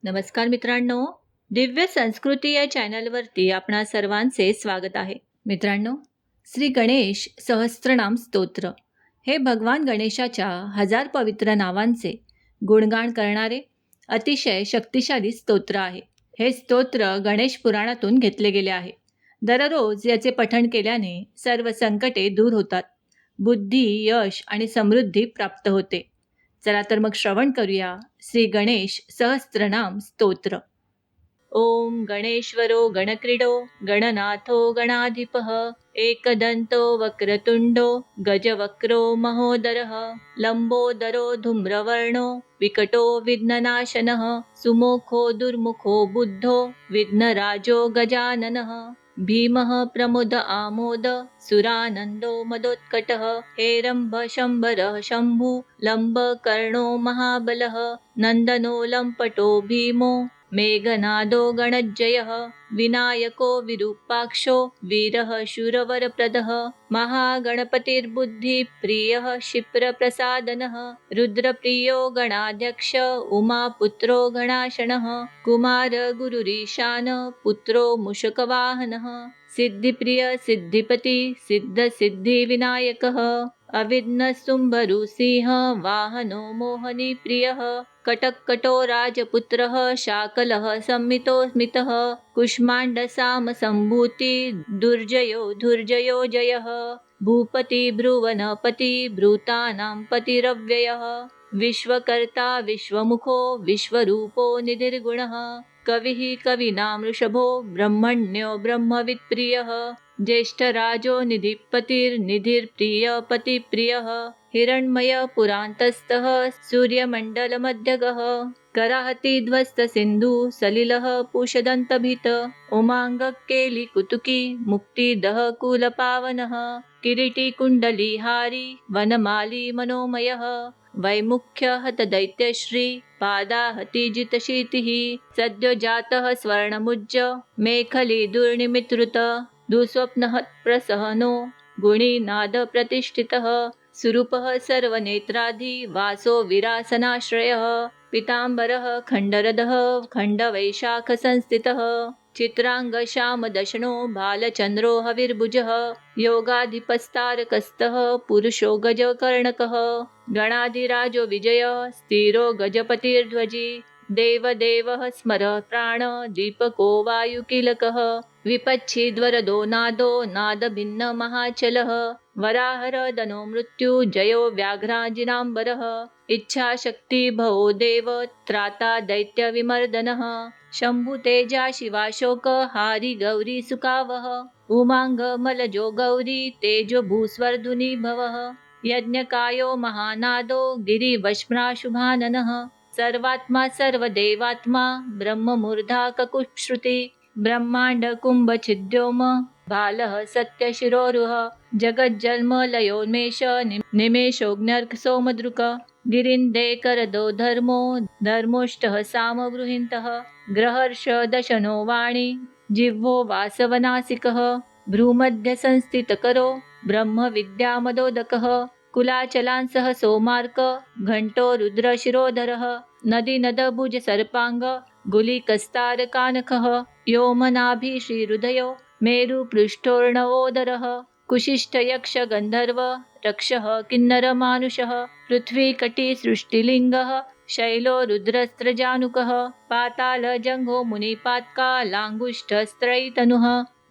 नमस्कार मित्रांनो, दिव्य संस्कृती या चॅनलवरती आपणा सर्वांचे स्वागत आहे. मित्रांनो, श्री गणेश सहस्त्रनाम स्तोत्र हे भगवान गणेशाच्या हजार पवित्र नावांचे गुणगान करणारे अतिशय शक्तिशाली स्तोत्र आहे. हे स्तोत्र गणेश पुराणातून घेतले गेले आहे. दररोज याचे पठण केल्याने सर्व संकटे दूर होतात, बुद्धी, यश आणि समृद्धी प्राप्त होते. चला तर मग श्रवण करूया श्री गणेश सहस्त्रनाम स्तोत्र. ओम गणेश्वरो गणक्रीडो गणनाथो गणाधिपः एकदन्तो वक्रतुंडो गजवक्रो महोदरः लंबोदरो धूम्रवर्णो विकटो विघ्ननाशनः सुमुखो दुर्मुखो बुद्धो विघ्नराजो गजाननः भीमः प्रमुद आमोद सुरानन्दो मदोत्कटः हेरम्ब शम्बरः शम्भु लम्ब कर्णो महाबलः नन्दनो लम्पटो भीमो मेघनादो गणज्जयः विनायको विरूपाक्षो वीरः शूरवरप्रदः महागणपतिर्बुद्धिप्रियः क्षिप्रप्रसादनः रुद्रप्रियो गणाध्यक्ष उमापुत्रो गणाशनः कुमार गुरुरीशान पुत्रो मूषकवाहनः सिद्धिप्रिय सिद्धिपति सिद्धसिद्धिविनायकः अविघ्नसुम्भरुसिंह वाहनो मोहनी प्रियः कटक्कटो राजपुत्रः शाकलः संमितो स्मितः कुष्माण्डसामसम्भूति दुर्जयो धुर्जयो जयः भूपति भ्रुवनपति भूतानां पतिरव्ययः विश्वकर्ता विश्वमुखो विश्वरूपो निधिर्गुणः कविः कवीनां वृषभो ब्रह्मण्यो ब्रह्मवित्प्रियः ज्येष्ठराजो निधिपतिर्निधिर्प्रियपतिप्रियः हिरण्मय पुरान्तस्थः सूर्यमण्डलमध्यगः कराहति ध्वस्तसिन्धु सलिलः पूषदन्तभित उमाङ्गकेलिकुतुकी मुक्तिदः कुलपावनः किरीटी कुण्डलीहारी वनमाली मनोमयः वैमुख्य हतदैत्यश्री पादाहति जितशीतिः सद्यो जातः स्वर्णमुज्ज मेखली दुर्निमित्रुत दुःस्वप्नः प्रसहनो गुणीनाद प्रतिष्ठितः सुरूपः सर्वनेत्राधि वासो विरासनाश्रयः पीताम्बरः खण्डरदः खण्डवैशाखसंस्थितः चित्राङ्गश्यामदशनो बालचन्द्रो हविर्भुजः योगाधिपस्तारकस्थः पुरुषो गजकर्णकः गणाधिराजो विजयः स्थिरो गजपतिर्ध्वजी देवदेवः स्मर प्राण दीपको वायुकीलकः विपच्छिद्वरदो नादो नादभिन्न महाचलः वराहरदनो मृत्यु जयो व्याघ्राजिनाम्बरः इच्छाशक्ति भवो देव त्राता दैत्यविमर्दनः शम्भुतेजा शिवाशोक हारि गौरी सुकावः उमाङ्गमलजो गौरी तेजो भूस्वर्धुनी भवः यज्ञकायो महानादो गिरिवश्म्राशुभाननः सर्वात्मा सर्वदेवात्मा ब्रह्ममूर्धा ककुश्रुति ब्रह्मांड कुंभछिद्योम बालः सत्यशिरोरुह जगज्जन्मलयोन्मेष निमेषोऽग्न्यर्कसोमदृक गिरिन्दे करदो धर्मो धर्मोष्टः सामगृहीन्तः ग्रहर्ष दशनो वाणी जिह्वो वासवनासिकः भ्रूमध्य संस्थितकरो ब्रह्मविद्यामदोदकः कुलाचलांसः सोमार्क घंटो रुद्रशिरोधरः नदीनदभुज सर्पांग गुलिकस्तारकानखः योमनाभि श्रीहृदयो मेरुपृष्ठोर्णवोदरः कुशिष्ठयक्ष गन्धर्व रक्षः किन्नरमानुषः पृथ्वीकटी सृष्टिलिङ्गः शैलो रुद्रस्त्रजानुकः पातालजङ्घो मुनिपात्कालाङ्गुष्ठस्त्रैतनुः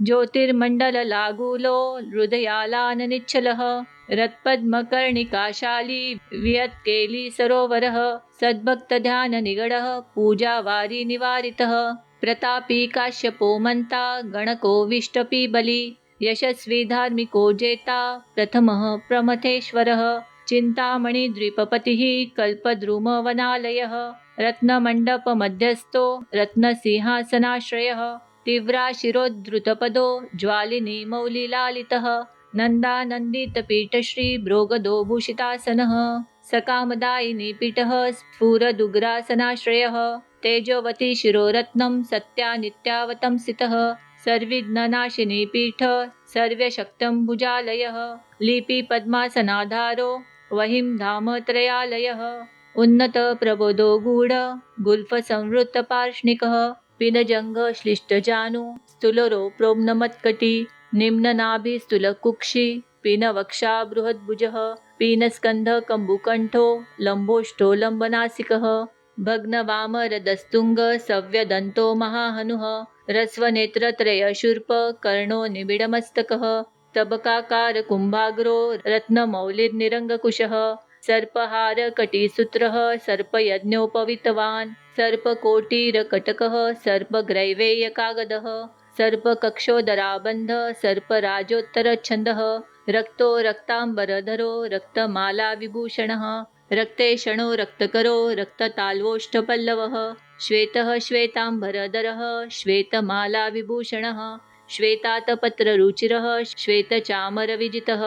ज्योतिर्मण्डललागूलो हृदयालाननिच्छलः रत्पद्मकर्णिकाशाली वियत्केली सरोवरः सद्भक्तध्याननिगडः पूजावारी निवारितः प्रतापी काश्यपो मन्ता गणको विष्टपी बली यशस्वी धार्मिको जेता प्रथमः प्रमथेश्वरः चिन्तामणिद्वीपपतिः कल्पद्रुमवनालयः रत्नमण्डपमध्यस्थो रत्नसिंहासनाश्रयः तीव्राशिरोद्धृतपदो ज्वालिनी मौलिलालितः नन्दानन्दितपीठश्री भ्रोगदो भूषितासनः सकामदायिनी पीठः स्फुरदुग्रासनाश्रयः तेजोवती शिरोरत्नं सत्यानित्यावतंसितः सर्विघ्ननाशिनी पीठ सर्वशक्तं भुजालयः लिपि पद्मासनाधारो वहिं धाम त्रयालयः उन्नत प्रबोधो गूढ गुल्फ संवृत्त पार्ष्णिकः पिनजंघ श्लिष्टजानु स्थूलरो प्रोम्नमत्कटी निम्ननाभि स्थूलकुक्षि पीनवक्षा बृहद्भुजः पीनस्कन्ध कम्बुकण्ठो लम्बोष्ठो लम्बनासिकः भग्नवामरदस्तुङ्ग सव्यदन्तो महाहनुः रस्वनेत्रत्रयशूर्प कर्णो निबिडमस्तकः तबकाकार कुम्भाग्रो रत्नमौलिर्निरङ्गकुशः सर्पहार कटिसूत्रः सर्पयज्ञोपवितवान् सर्पकोटिरकटकः सर्पग्रैवेयकागदः सर्पकक्षोदराबन्ध सर्पराजोत्तरच्छन्दः रक्तो रक्ताम्बरधरो रक्तमालाविभूषणः रक्तेषणो रक्तकरो रक्तताल्वोष्ठपल्लवः श्वेतः श्वेताम्बरधरः श्वेतमालाविभूषणः श्वेतातपत्ररुचिरः श्वेतचामरविजितः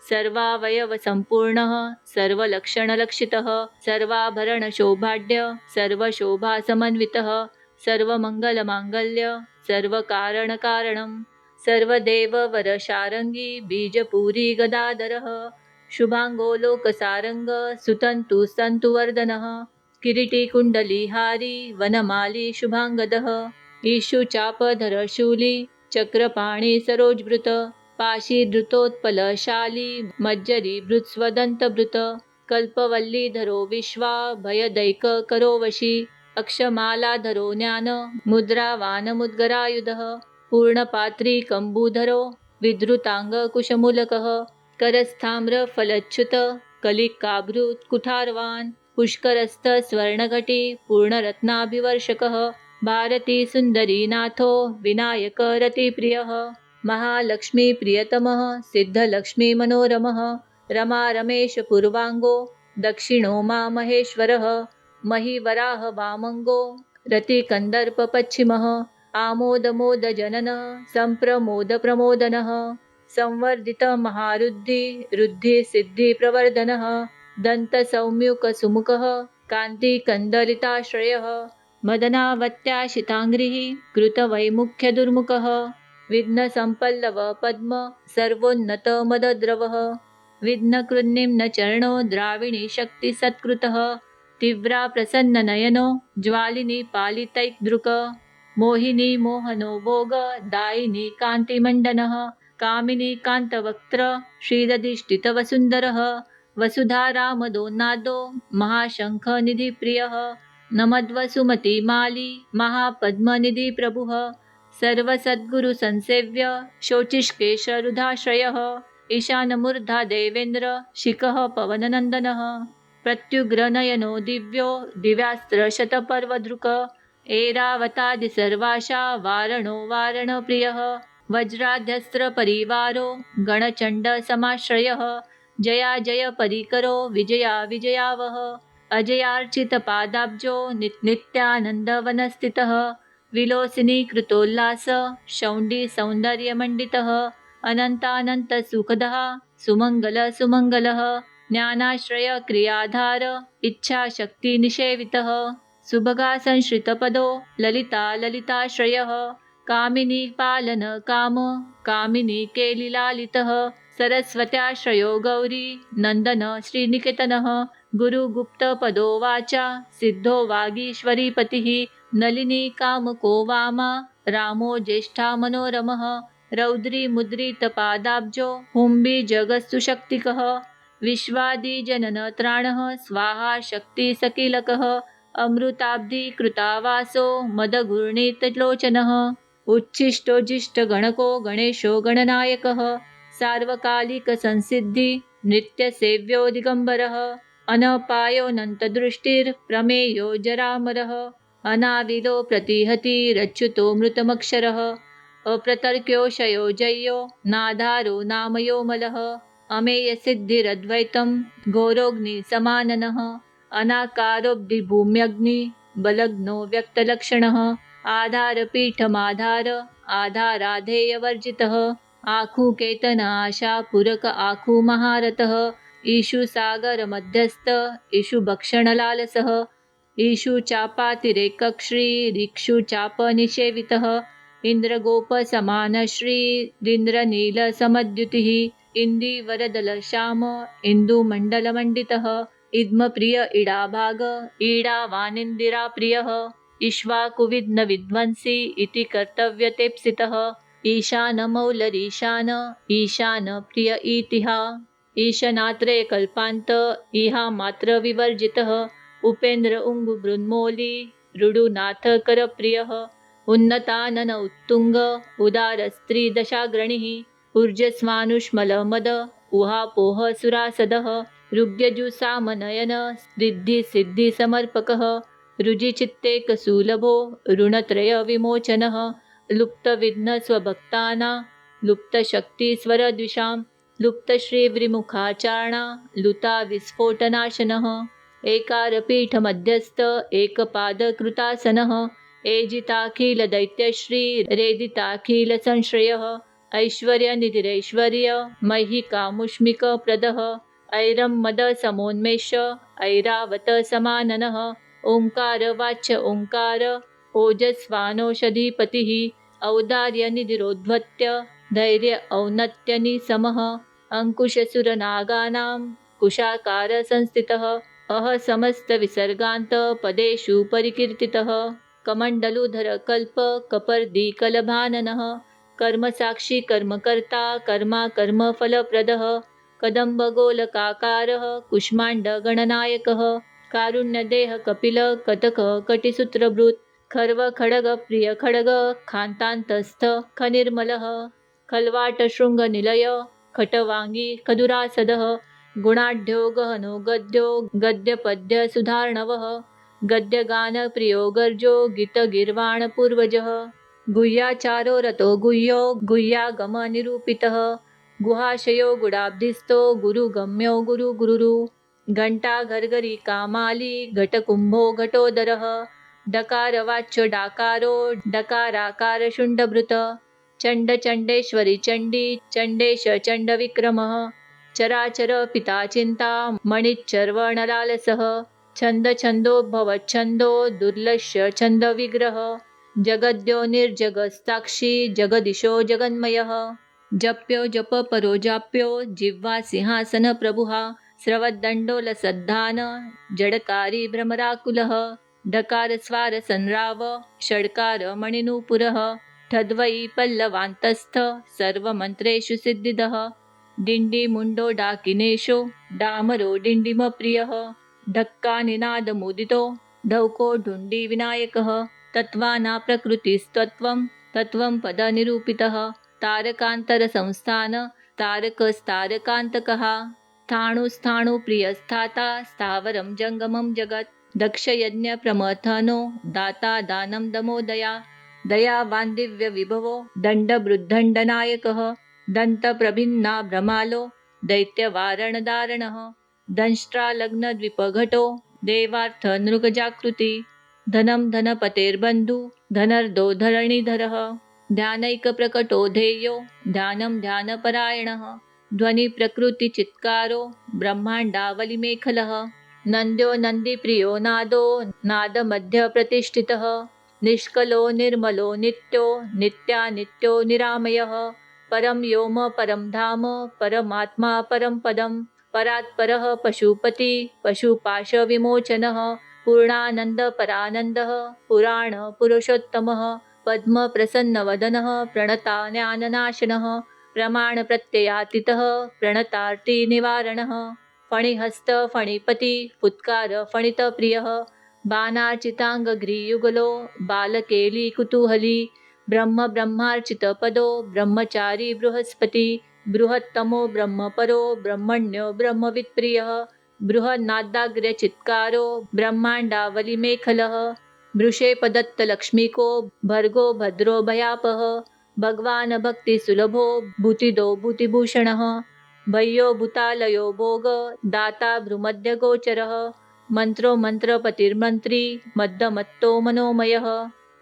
सर्वावयवसम्पूर्णः सर्वलक्षणलक्षितः सर्वाभरणशोभाढ्य सर्वशोभासमन्वितः सर्वमङ्गलमाङ्गल्य सर्वकारणकारणं सर्वदेववरशारङ्गी बीजपूरी गदाधरः शुभाङ्गो लोकसारङ्ग सुतन्तु सन्तुवर्धनः किरीटिकुण्डलीहारी वनमाली शुभाङ्गदः ईशु चापधर शूली चक्रपाणि सरोजभृत पाशीधृतोत्पलशाली मज्जरीभृत्स्वदन्तभृत कल्पवल्लीधरो विश्वा भयदैककरो वशी अक्षमालाधरो ज्ञान मुद्रावानमुद्गरायुधः पूर्णपात्री कम्बूधरो विधृताङ्गकुशमूलकः करस्थाम्रफलच्युत कलिकाभृत् कुठारवान् पुष्करस्थ स्वर्णघटी पूर्णरत्नाभिवर्षकः भारती सुन्दरी नाथो विनायक रतिप्रियः महालक्ष्मी प्रियतमः सिद्धलक्ष्मी मनोरमः रमा रमेश पूर्वाङ्गो दक्षिणो मा महेश्वरः महीवराह वामङ्गो रतिकन्दर्प पश्चिमः आमोदमोदजननः सम्प्रमोदप्रमोदनः संवर्धित महारुद्धि रुद्धि सिद्धि प्रवर्धनः दन्तसौम्युकसुमुखः कान्तिकन्दलिताश्रयः मदनावत्याशिताङ्घ्रिः कृतवैमुख्यदुर्मुखः विघ्नसम्पल्लव पद्म सर्वोन्नतमदद्रवः विघ्नकृन्निम्नचरणो द्राविणी शक्तिसत्कृतः तीव्रा प्रसन्ननयनो ज्वालिनी पालितैक्दृक मोहिनी मोहनो भोग दायिनी कान्तिमण्डनः कामिनी कान्तवक्त्र श्रीरधिष्ठितवसुन्धरः वसुधारामदोन्नादो महाशङ्खनिधिप्रियः नमद्वसुमतीमाली महापद्मनिधिप्रभुः सर्वसद्गुरुसंसेव्य शोचिष्केशरुधाश्रयः ईशानमूर्धा देवेन्द्र शिखः पवननन्दनः प्रत्युग्रनयनो दिव्यो दिव्यास्त्रशतपर्वधृक ऐरावतादिसर्वाशा वारणो वारणप्रियः वज्राध्यस्त्रपरिवारो गणचण्डसमाश्रयः जया जय परिकरो विजया विजयावह अजयार्चितपादाब्जो नित्यानन्दवनस्थितः विलोसिनी कृतोल्लास शौण्डी सौन्दर्यमण्डितः अनन्तानन्तसुखदः सुमङ्गलः ज्ञानाश्रय क्रियाधार इच्छाशक्तिनिषेवितः सुभगा संश्रितपदो ललिताश्रयः कामिनी पालन काम कामिनी केलिलालितः सरस्वत्याश्रयो गौरी नन्दन श्रीनिकेतनः गुरुगुप्तपदो वाचा सिद्धो वागीश्वरीपतिः नलिनी कामको वामा रामो ज्येष्ठा मनोरमः रौद्री मुद्रितपादाब्जो हुम्बी जगत्सुशक्तिकः विश्वादिजननत्राणः स्वाहा शक्तिसकीलकः अमृताब्धि कृतावासो मदघूर्णितलोचनः उच्छिष्टोजिष्टगणको गणेशो गणनायकः सार्वकालिकसंसिद्धि नित्यसेव्यो दिगम्बरः अनपायोऽनन्तदृष्टिर्प्रमेयो जरामरः अनाविलो प्रतिहतिरच्युतो मृतमक्षरः अप्रतर्क्योषयो जय्यो नाधारो नामयोमलः अमेयसिद्धिरद्वैतं घोरोऽग्निसमाननः अनाकारोऽब्धिभूम्यग्नि बलग्नो व्यक्तलक्षणः आधारपीठमाधार आधाराधेयवर्जितः आखुकेतनाशा पुरक आखु महारथः ईशु सागरमध्यस्थ ईशु भक्षणलालसः ईशु चापातिरेकश्रीरिक्षु चापनिषेवितः इन्द्रगोपसमानश्रीरिन्द्रनीलसमद्युतिः इन्दीवरदलश्याम इन्दुमण्डलमण्डितः इद्मप्रिय इडाभाग ईडावानिन्दिराप्रियः इक्ष्वाकुविघ्न विध्वंसी इति कर्तव्यतेप्सितः ईशानमौलरीशान ईशान प्रिय इतिहा ईशनात्रय कल्पांत इहा मात्र विवर्जितः उपेंद्र उंगुबृन्मौली रुडुनाथ करप्रियः उन्नतानन उत्तुंग उदार स्त्री दशाग्रणिः ऊर्जस्वानुष्मलमद उहापोह सुरासदः ऋग्यजुसामनयन रिद्धि सिद्धि समर्पकः रुजिचित्तेक सुलभो ऋणत्रय विमोचनः लुप्तविघ्न स्वभक्ताना लुप्तशक्तिस्वरद्विषां लुप्तश्रीव्रिमुखाचारणा लुता विस्फोटनाशनः एकारपीठमध्यस्थ एकपादकृतासनः एजिताखिलदैत्यश्री रेदिताखिलसंश्रयः ऐश्वर्यनिधिरैश्वर्य मैहिकामुष्मिकप्रदः ऐरं मद समोन्मेष ऐरावत समाननः ओंकारवाच्य ओंकार ओजस्वानौषधिपतिः औदार्यनिधिरोद्धत्य धैर्य औन्नत्यनिसमः अंकुशसुरनागानां कुशाकार संस्थितः अह समस्त विसर्गान्त पदेषु परिकीर्तितः कमण्डलुधर कल्प कपर्दी कलभाननः कर्मसाक्षी कर्मकर्ता कर्मा कर्मफलप्रदः कदम्बगोलकाकारः कुष्माण्डगणनायकः कारुण्यदेह कपिल कटक कटिसूत्रभृत् खर्व खडग प्रिय खडग खान्तान्तस्थ खनिर्मलः खल्वाटशृङ्गनिलय खटवाङ्गी खदुरासदः गुणाढ्यो गहनो गद्यो गद्यपद्य सुधार्णवः गद्यगानप्रियो गर्जो गीतगीर्वाणपूर्वजः गुह्याचारो रतो गुह्यो गुह्यागमनिरूपितः गुहाशयो गुडाब्धिस्थो गुरुगम्यो गुरुगुरुरु घंटा घर्घरी कामाली घटकुंभो घटोदरः डकारवाच्य डाकारो डकाराकार शुंडभृत चंड चंडेश्वरी चंडी चंडेश चंडविक्रमः चराचर पिता चिंता मणिच्चर्वणलालसः छंद छंदोद्भवच्छंदो दुर्लक्ष्य छंद विग्रह जगद्यो निर्जगस्ताक्षी जगदीशो जगन्मयः जप्यो जप परो जाप्यो जिह्वा सिंहासन प्रभुः स्रवद्दण्डोलसद्धान जडकारी भ्रमराकुलः ढकार स्वार संराव षड्कार मणिनूपुरः ठद्वै पल्लवान्तस्थ सर्वमन्त्रेषु सिद्धिदः डिण्डी मुण्डो डाकिनेशो डामरो डिण्डिमप्रियः ढक्का निनादमुदितो ढौको ढुण्डी विनायकः तत्त्वाना प्रकृतिस्तत्त्वं तत्त्वं पदनिरूपितः तारकान्तरसंस्थान तारकस्तारकान्तकः स्थाणुस्थाणुप्रियस्थाता स्थावरं जङ्गमं जगत् दक्षयज्ञप्रमथनो दाता दानं दमोदया दयावान् दिव्यविभवो दण्डबृद्धण्डनायकः दन्तप्रभिन्ना भ्रमालो दैत्यवारणदारणः दंष्ट्रालग्नद्विपघटो देवार्थनृगजाकृति धनं धनपतेर्बन्धु धनर्दो धरणीधरः ध्यानैकप्रकटो ध्येयो ध्यानं ध्यानपरायणः ध्वनिप्रकृतिचित्कारो ब्रह्माण्डावलिमेखलः नन्द्यो नन्दिप्रियो नादो नादमध्यप्रतिष्ठितः निष्कलो निर्मलो नित्यो नित्यानित्यो निरामयः परं व्योम परं धाम परमात्मा परं पदं परात्परः पशुपति पशुपाशविमोचनः पूर्णानन्द परानन्दः पुराण पुरुषोत्तमः पद्मप्रसन्नवदनः प्रणता ज्ञाननाशनः प्रमाणप्रत्ययातीतः प्रणतार्तिनिवारणः फणिहस्त फणिपति फुत्कार फणितप्रियः बाणार्चिताङ्गग्रीयुगलो बालकेली कुतूहली ब्रह्म ब्रह्मार्चितपदो ब्रह्मचारी बृहस्पति बृहत्तमो ब्रह्मपरो ब्रह्मण्यो ब्रह्मवित्प्रियः बृहन्नादाग्र्यचित्कारो ब्रह्माण्डावलिमेखलः वृषेपदत्तलक्ष्मीको भर्गो भद्रो भयापः भगवान् भक्तिसुलभो भूतिदो भूतिभूषणः भय्यो भूतालयो भोग दाता भ्रूमध्यगोचरः मन्त्रो मन्त्रपतिर्मन्त्री मद्दमत्तो मनोमयः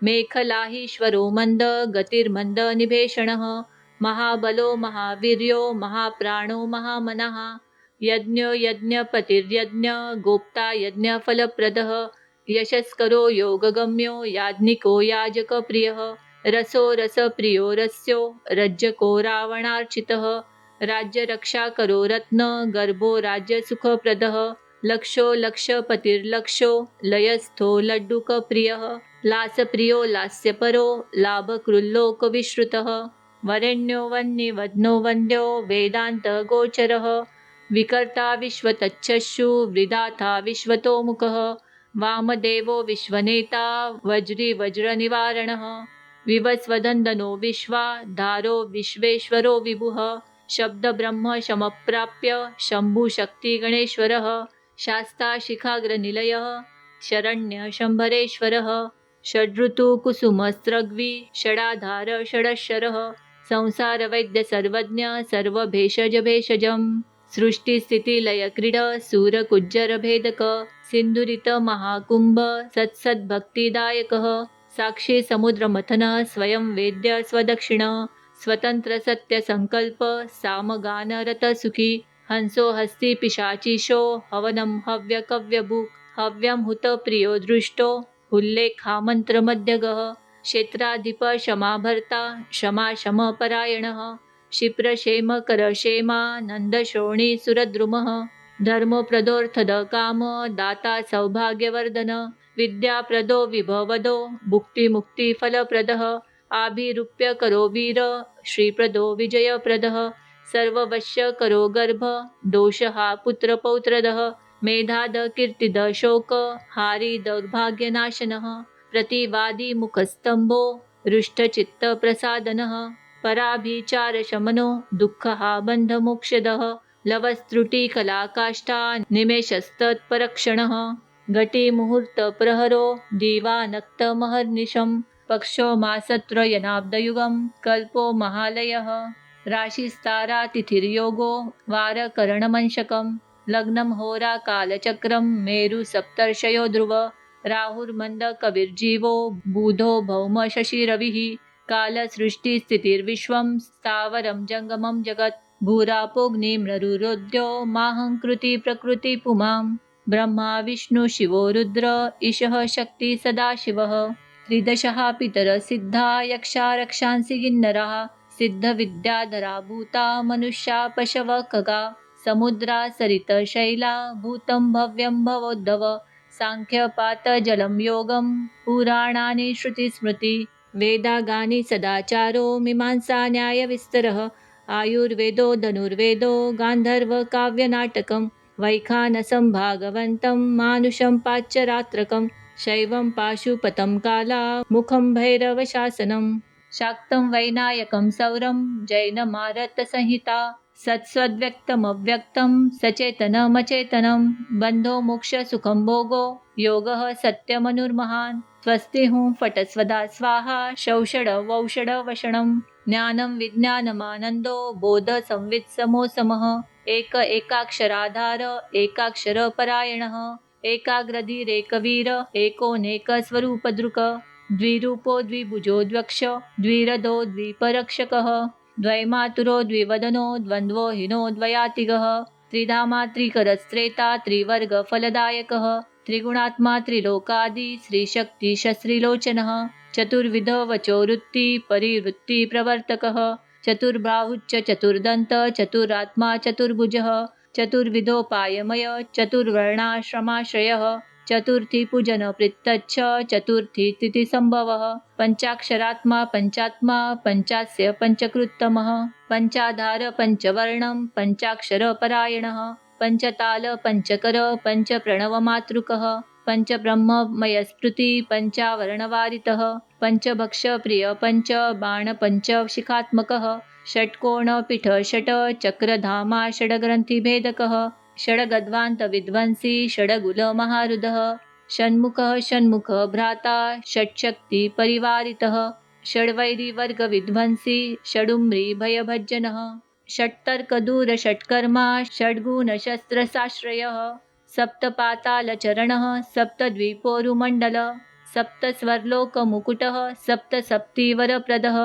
मेखलाहीश्वरो मन्द गतिर्मन्द निभेषणः महाबलो महावीर्यो महाप्राणो महामनः यज्ञो यज्ञपतिर्यज्ञ गोप्ता यज्ञफलप्रदः यशस्करो योगगम्यो याज्ञिको याजकप्रियः रसो रसप्रियो रस्यो रज्जको रावणार्चितः राज्यरक्षाकरो रत्न गर्भो राज्यसुखप्रदः लक्षो लक्षपतिर्लक्षो लयस्थो लड्डुकप्रियः लासप्रियो लास्यपरो लाभकृल्लोकविश्रुतः वरेण्यो वह्निवदनो वन्द्यो वेदान्तगोचरः विकर्ता विश्वतच्छ्रु विधाता विश्वतोमुखः वामदेवो विश्वनेता वज्रनिवारणः विवस्वदन्दनो विश्वा धारो विश्वेश्वरो विभुः शब्दब्रह्म शमप्राप्य शम्भुशक्तिगणेश्वरः शास्ता शिखाग्रनिलयः शरण्यशम्भरेश्वरः षडृतुकुसुमस्रग्वि षडाधार षडक्षरः संसारवैद्य सर्वज्ञ सर्वभेषजभेषजम् सृष्टिस्थितिलयक्रीड सूरकुज्जरभेदक सिन्धुरित महाकुम्भ सत्सद्भक्तिदायकः साक्षी समुद्रमथन स्वयं वेद्य स्वदक्षिण स्वतंत्र सत्य संकल्प सामगानरत सुखी हंसो हस्ती पिशाचीशो हवनम हव्य कव्यभुक् हव्यम हुत प्रियो दृष्टो उल्लेखा मंत्र मध्यगः क्षेत्राधिप क्षमाभर्ता क्षमा शम परायणः क्षिप्रक्षेम करक्षेमा नंदश्रोणी सुरद्रुमः धर्मप्रदोऽर्थद काम दाता सौभाग्यवर्धन विद्याप्रदो विभवदो भुक्तिमुक्तिफलप्रदः आभिरूप्य करो वीर श्रीप्रदो विजयप्रदः सर्ववश्य करो गर्भ दोषहा पुत्रपौत्रदः मेधाद कीर्तिद शोक हारी दौर्भाग्यनाशनः प्रतिवादी मुखस्तंभो रुष्टचित्तप्रसादनः पराभिचारशमनो दुःखहा बन्धमोक्षदः लवस्त्रुटिकलाकाष्ठा निमेषस्तत्परक्षणः घटिमुहूर्तप्रहरो दिवानक्तमहर्निशम् पक्षो मासत्रयनाब्दयुगं कल्पो महालयः राशिस्तारातिथिर्योगो वारकरणमंशकं लग्नं होराकालचक्रं मेरुसप्तर्षयो ध्रुव राहुर्मन्दकविर्जीवो बुधो भौम शशिरविः कालसृष्टिस्थितिर्विश्वं स्थावरं जङ्गमं जगत् भूरापोऽग्निमरुरोद्यो माहङ्कृति प्रकृति पुमां ब्रह्मा विष्णु शिवो रुद्र ईशः शक्ति सदाशिवः त्रिदशः पितर सिद्धा यक्षा रक्षांसि किन्नराः सिद्धविद्याधरा भूता मनुष्या पशव खगा समुद्रा सरित शैला भूतं भव्यं भवोद्धव सांख्यपात जलं योगं पुराणानि श्रुतिस्मृति वेदागानि सदाचारो मीमांसा न्यायविस्तरः आयुर्वेदो धनुर्वेदो गान्धर्वकाव्यनाटकं वैखानसं भागवन्तं मानुषं पाच्यरात्रकं शैवं पाशुपतं काला मुखं भैरवशासनं शाक्तं वैनायकं सौरं जैनमारतसंहिता सत्स्वद्व्यक्तमव्यक्तं सचेतनमचेतनं बन्धो मोक्षसुखं भोगो योगः सत्यमनुर्महान् स्वस्ति हुं फट स्वधा स्वाहा शौषड वौषड वषणं ज्ञानं विज्ञानमानन्दो बोध संवित् समो समः एक एकाक्षराधार एकाक्षरपरायणः एकाग्रधीरेकवीर एकोनेकस्वरूपदृक् द्विरूपो द्विभुजो द्वक्ष द्विरदो द्विपरक्षकः द्वैमातुरो द्विवदनो द्वन्द्वोहीनो द्वयातिगः त्रिधामा त्रिकरस्त्रेता त्रिवर्गफलदायकः त्रिगुणात्मा त्रिलोकादि श्रीशक्तिशस्त्रिलोचनः चतुर्विध वचोवृत्ति परिवृत्तिप्रवर्तकः चतुर्बाहुश्च चतुर्दन्त चतुरात्मा चतुर्भुजः चतुर्विधोपायमय चतुर्वर्णाश्रमाश्रयः चतुर्थी पूजन प्रीतच्छ चतुर्थी तिथिसंभवः पंचाक्षरात्मा पंचात्मा पंचास्य पंचकृत्तमः पंचाधार पंचवर्णं पंचाक्षरपरायणः पंचताल पंचकर पंचप्रणवमातृकः पंचब्रह्ममयस्फृति पंचावर्णवारितः पंचभक्ष प्रिय पंच बाण पंचशिखात्मकः षट्कोण पीठ षट चक्रधामा षडग्रंथिभेदकः षडगद्वान्तविध्वंसी षडगुलमहारुदः षण्मुखः षण्मुख भ्राता षट्शक्तिपरिवारितः षड्वैरिवर्गविध्वंसी षडुम्री भयभज्जनः षट्तर्कदूर षट्कर्मा षड्गुणशस्त्रसाश्रयः सप्तपातालचरणः सप्तद्वीपोरुमण्डल सप्तस्वर्लोकमुकुटः सप्तसप्तिवरप्रदः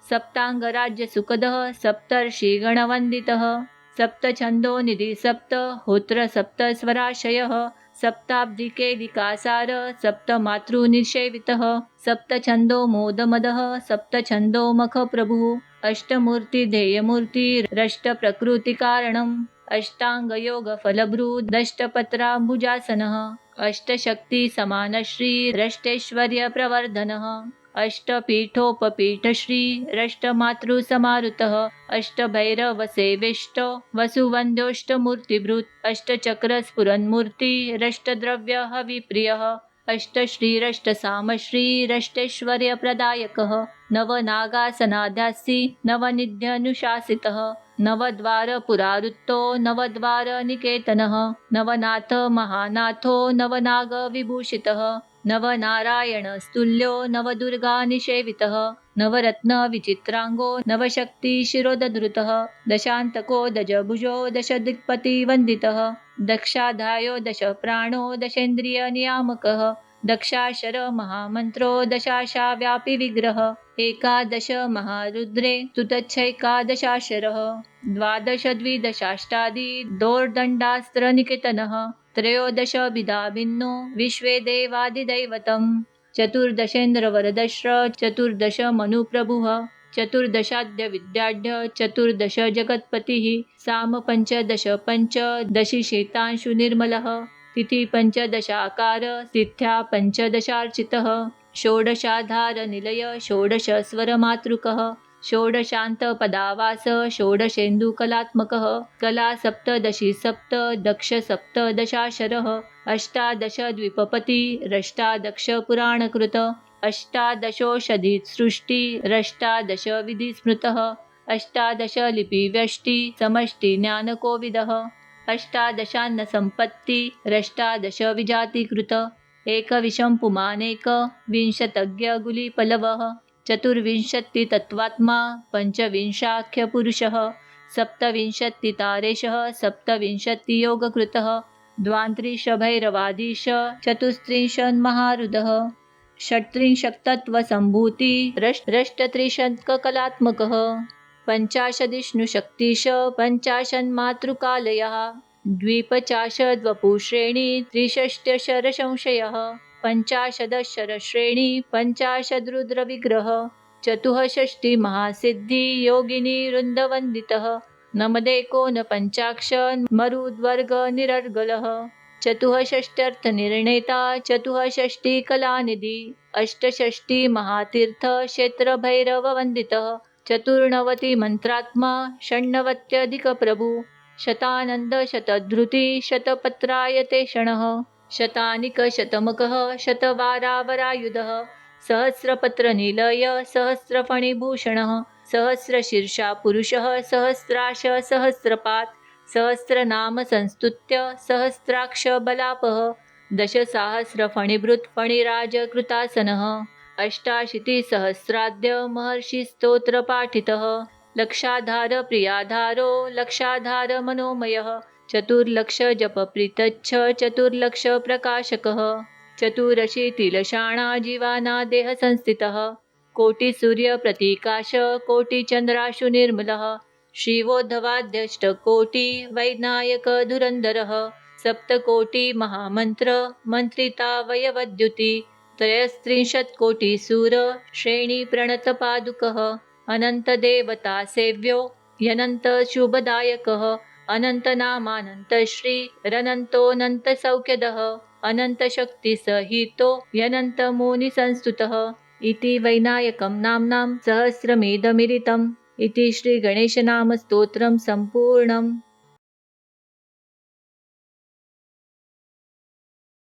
सप्ताङ्गराज्यसुखदः सप्तर्षिगणवन्दितः सप्तछन्दोनिधि सप्त होत्र सप्तस्वराशयः सप्ताब्दिकेदिकासार सप्तमातृनिषेवितः सप्तछन्दो मोदमदः सप्तछन्दोमखप्रभुः अष्टमूर्तिधेयमूर्तिरष्टप्रकृतिकारणम् अष्टाङ्गयोगफलभृदष्टपत्राम्बुजासनः अष्टशक्तिसमानश्रीरष्टेश्वर्यप्रवर्धनः अष्टपीठोपपीठश्रीरष्टमातृसमारुतः अष्टभैरवसेविष्टो वसुवन्द्योष्टमूर्तिभृत् अष्टचक्रस्फुरन्मूर्तिरष्टद्रव्यहविप्रियः अष्टश्रीरष्टसामश्रीरष्टैश्वर्यप्रदायकः नवनागासनाध्यासी नवनिध्यनुशासितः नवद्वारपुरारुत्तो नवद्वारनिकेतनः नवनाथ महानाथो नवनागविभूषितः नवनारायणस्तुल्यो नवदुर्गानिषेवितः नवरत्नविचित्राङ्गो नवशक्तिशिरोधधृतः दशान्तको दशभुजो दशदिक्पतिवन्दितः दक्षाधायो दशप्राणो दशेन्द्रियनियामकः दक्षाक्षर महामन्त्रो दशाशाव्यापी विग्रह एकादश महारुद्रे स्तुतच्छैकादशाक्षरः द्वादश द्विदशाष्टादि दोर्दण्डास्त्रनिकेतनः त्रयोदशभिधा भिन्नो विश्वे देवादिदैवतम् चतुर्दशेन्द्रवरदश्र चतुर्दश मनुप्रभुः चतुर्दशाद्य विद्याढ्य चतुर्दश जगत्पतिः साम पञ्चदश पञ्चदशिशेतांशु निर्मलः तिथि पञ्चदशाकार तिथ्या पञ्चदशार्चितः षोडशाधारनिलय षोडश स्वरमातृकः षोडशान्तपदावास षोडशेन्दुकलात्मकः कला सप्तदशी सप्त दक्ष सप्तदशाशरः अष्टादश द्विपपतिरष्टादश पुराणकृत अष्टादशोषधिसृष्टिरष्टादश विधिस्मृतः अष्टादश लिपिव्यष्टि समष्टिज्ञानकोविदः अष्टादशान्नसम्पत्तिरष्टादश विजातीकृत एकविंशं पुमानेक विंशतज्ञगुलिपलवः चतुर्विंशतितत्त्वात्मा पञ्चविंशाख्यपुरुषः सप्तविंशतितारेशः सप्तविंशतियोगकृतः द्वात्रिंशभैरवाधीश चतुस्त्रिंशन्महारुदः षट्त्रिंशत्तत्त्वसम्भूतिरष्टत्रिंशत्कलात्मकः पञ्चाशद्विष्णुशक्तिश पञ्चाशन्मातृकालयः द्विपचाशद्वपुश्रेणी त्रिषष्ट्यशरसंशयः पञ्चाशदक्षरश्रेणी पञ्चाशद्रुद्रविग्रह चतुःषष्टिमहासिद्धि योगिनीवृन्दवन्दितः नमदेकोनपञ्चाक्षरमरुद्वर्गनिरर्गलः चतुःषष्ट्यर्थनिर्णेता चतुःषष्टिकलानिधि अष्टषष्टिमहातीर्थक्षेत्रभैरववन्दितः चतुर्नवतिमन्त्रात्मा षण्णवत्यधिकप्रभु शतानन्दशतधृति शतपत्रायते षणः शतानिकशतमकः शतवारावरायुधः सहस्रपत्रनिलय सहस्रफणिभूषणः सहस्रशीर्षा पुरुषः सहस्राश सहस्रपात् सहस्रनामसंस्तुत्य सहस्राक्षबलापः दशसाहस्रफणिभृत् फणिराजकृतासनः अष्टाशीतिसहस्राद्य महर्षिस्तोत्रपाठितः लक्षाधार प्रियाधारो लक्षाधार मनोमयः चतुर्लक्षजपप्रीतच्छ चतुर्लक्षप्रकाशकः चतुरशीतिलशाणा जीवाना देहसंस्थितः कोटिसूर्यप्रतीकाश कोटिचन्द्राशु निर्मलः श्रीवोद्धवाद्यष्टकोटि वैनायकधुरन्धरः सप्तकोटिमहामन्त्र मन्त्रितावयवद्युति त्रयस्त्रिंशत्कोटिसूर श्रेणीप्रणतपादुकः अनन्तदेवतासेव्यो ह्यनन्तशुभदायकः अनन्तनामानन्तश्रीरनन्तोऽनन्तसौख्यदः अनन्तशक्तिसहितो ह्यनन्तमुनिसंस्तुतः इति वैनायकं नाम्नां सहस्रमेधमिरितम् इति श्रीगणेशनामस्तोत्रं सम्पूर्णम्।